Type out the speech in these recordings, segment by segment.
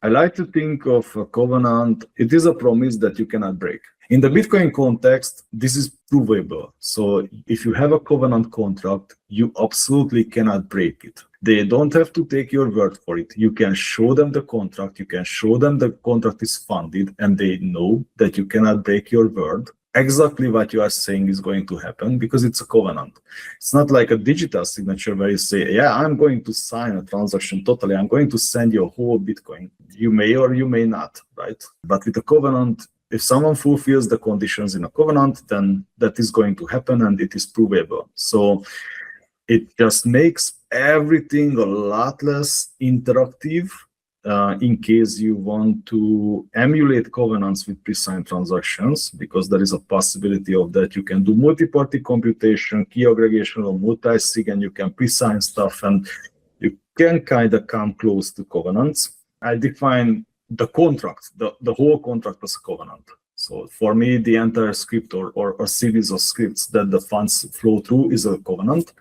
I like to think of a covenant. It is a promise that you cannot break. In the Bitcoin context, this is provable. So if you have a covenant contract, you absolutely cannot break it. They don't have to take your word for it. You can show them the contract. You can show them the contract is funded, and they know that you cannot break your word. Exactly what you are saying is going to happen because it's a covenant. It's not like a digital signature where you say, yeah, I'm going to sign a transaction totally. I'm going to send you a whole Bitcoin. You may or you may not, right? But with a covenant, if someone fulfills the conditions in a covenant, then that is going to happen and it is provable. So it just makes everything a lot less interactive in case you want to emulate covenants with pre-signed transactions, because there is a possibility of that. You can do multi-party computation, key aggregation, or multi-sig, and you can pre-sign stuff, and you can kind of come close to covenants. I define the contract, the whole contract as a covenant. So for me, the entire script or a series of scripts that the funds flow through is a covenant.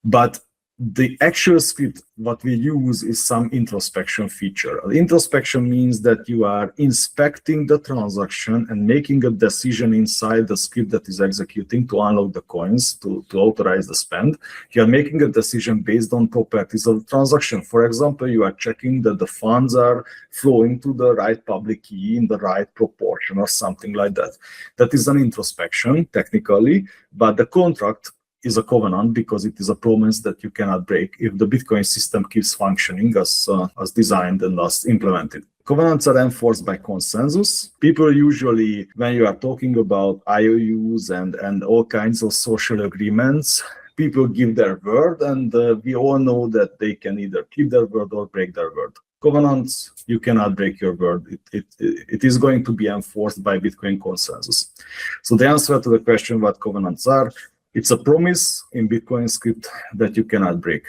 But the actual script, what we use is some introspection feature. Introspection means that you are inspecting the transaction and making a decision inside the script that is executing to unlock the coins, to authorize the spend. You are making a decision based on properties of the transaction. For example, you are checking that the funds are flowing to the right public key in the right proportion or something like that. That is an introspection, technically, but the contract is a covenant because it is a promise that you cannot break if the Bitcoin system keeps functioning as designed and as implemented. Covenants are enforced by consensus. People usually, when you are talking about IOUs and all kinds of social agreements, people give their word, and we all know that they can either keep their word or break their word. Covenants, you cannot break your word. It is going to be enforced by Bitcoin consensus. So the answer to the question what covenants are, it's a promise in Bitcoin script that you cannot break.